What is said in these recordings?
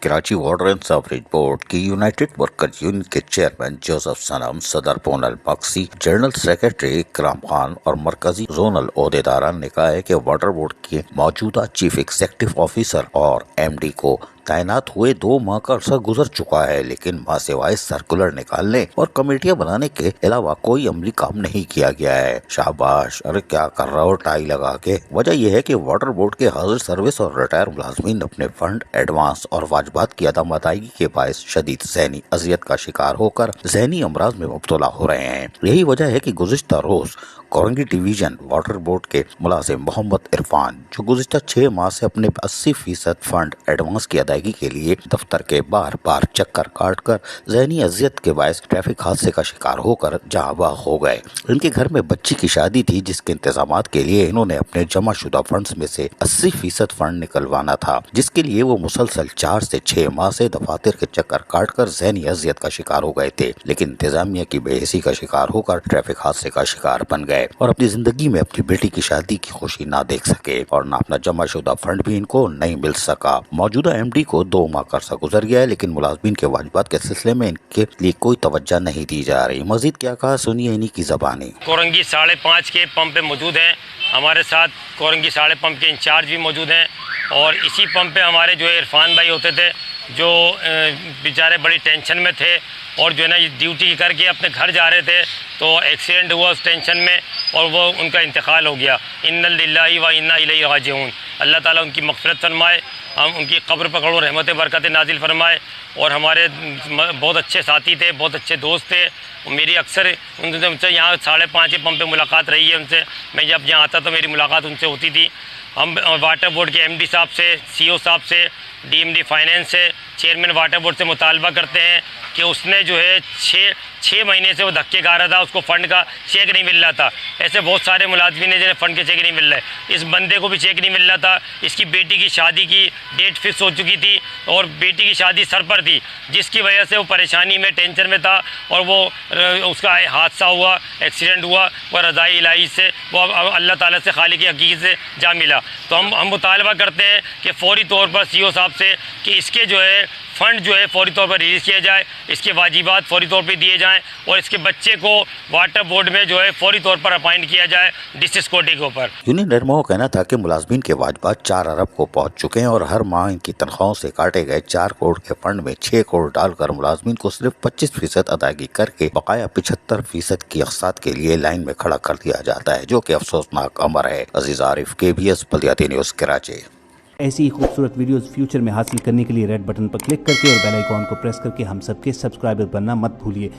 Karachi water and sewerage board की United workers union के chairman Joseph सनम, सदर पोनल बक्सी, जनरल सेक्रेटरी इकराम खान और मरकजी जोनल ओहदेदारान ने कहा है कि वाटर बोर्ड के मौजूदा चीफ एग्जीक्यूटिव ऑफिसर और एमडी को तैनात हुए 2 माह का अरसा गुजर चुका है, लेकिन माह सिवाय सर्कुलर निकालने और कमेटियां बनाने के अलावा कोई अमली काम नहीं किया गया है। शाबाश, अरे क्या कर रहा हो टाई लगा के। वजह यह है कि वाटर बोर्ड के हाजिर सर्विस और रिटायर मुलाजमीन अपने फंड, एडवांस और वाजबात की अदम अदायगी के बायस शदीद ज़हनी अजियत का शिकार होकर ज़हनी अमराज में मुब्तला हो रहे हैं। यही वजह है कि गुज़िश्ता रोज कोरंगी डिवीजन वाटर बोर्ड के मुलाजिम मोहम्मद इरफान, जो गुज़िश्ता 6 माह से अपने 80% फंड एडवांस की अदायगी के लिए दफ्तर के बार बार चक्कर काट कर ज़हनी अजियत के बायस ट्रैफिक हादसे का शिकार होकर जहाँ वहाँ हो गए। इनके घर में बच्ची की शादी थी, जिसके इंतजामात के लिए इन्होंने अपने जमा शुदा फंड्स में से 80% फंड निकलवाना था, जिसके लिए वो मुसलसल 4 से 6 माह से दफातर के चक्कर काट कर ज़हनी अजियत का शिकार हो गए थे, लेकिन इंतजामिया की बेहिसी का शिकार होकर ट्रैफिक हादसे का शिकार बन गए और अपनी जिंदगी में अपनी बेटी की शादी की खुशी ना देख सके और ना अपना जमा शुदा फंड भी इनको नहीं मिल सका। मौजूदा एमडी को 2 माह का अरसा गुजर गया है, लेकिन मुलाजमीन के वाजिबात के सिलसिले में इनके लिए कोई तवज्जो नहीं दी जा रही। मजीद क्या कहा, सुनिए इन्हीं की ज़बानी। कोरंगी 5.5 के पंप पे मौजूद हैं, हमारे साथ कोरंगी 5.5 पंप के इंचार्ज भी मौजूद हैं और इसी पंप पे हमारे जो है इरफान भाई होते थे, जो बेचारे बड़ी टेंशन में थे और जो है ना ड्यूटी करके अपने घर जा रहे थे तो एक्सीडेंट हुआ उस टेंशन में और वो उनका इंतकाल हो गया। इन्ना लिल्लाहि व इन्ना इलैहि राजिऊन। अल्लाह ताला उनकी मग़फ़िरत फरमाए, हम उनकी कब्र पर करोड़ों रहमत बरकत नाजिल फरमाए। और हमारे बहुत अच्छे साथी थे, बहुत अच्छे दोस्त थे। मेरी अक्सर उनसे यहाँ 5.5 पंप पे मुलाकात रही है उनसे। मैं जब यहाँ आता तो मेरी मुलाकात उनसे होती थी। हम वाटर बोर्ड के एमडी साहब से, सीईओ साहब से, डीएमडी फाइनेंस से, चेयरमैन वाटर बोर्ड से मुतालबा करते हैं कि उसने जो है 6 महीने से वो धक्के खा रहा था, उसको फ़ंड का चेक नहीं मिल रहा था। ऐसे बहुत सारे मुलाजमीन हैं जिन्हें फ़ंड के चेक नहीं मिल रहे। इस बंदे को भी चेक नहीं मिल रहा था। इसकी बेटी की शादी की डेट फिक्स हो चुकी थी और बेटी की शादी सर पर थी, जिसकी वजह से वो परेशानी में, टेंशन में था और वो उसका हादसा हुआ, एक्सीडेंट हुआ। वो रज़ाई इलाही से वो अल्लाह ताला से खालिक की हकीकत से जा मिला। तो हम मुतालबा करते हैं कि फौरी तौर पर सीईओ साहब से कि इसके जो है फ़ंड जो है फौरी तौर पर रिलीज़ किया जाए, इसके वाजिबात फौरी तौर पर दिए जाएँ और इसके बच्चे को वाटर बोर्ड में जो है फौरी तौर पर अपॉइंट किया जाए डिस्ट्रिक्ट कोर्ट के ऊपर। यूनियन रहनुमाओं का कहना था कि मुलाजमीन के वाजिबात 4 अरब को पहुँच चुके हैं और हर माह इनकी तनख्वाहों से काटे गए 4 करोड़ के फंड में 6 करोड़ डालकर मुलाजमीन को सिर्फ 25% अदायगी करके बकाया 75% की अक़सात के लिए लाइन में खड़ा कर दिया जाता है, जो कि अफसोसनाक अमर है। अजीज आरिफ, KBS बल्दियाती न्यूज़, कराची। ऐसी ही खूबसूरत वीडियोस फ्यूचर में हासिल करने के लिए रेड बटन पर क्लिक करके और बेल आइकॉन को प्रेस करके हम सबके सब्सक्राइबर बनना मत भूलिए।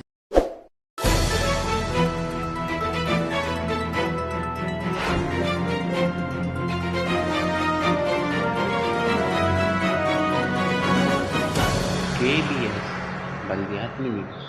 KBS बल्दियाती न्यूज़।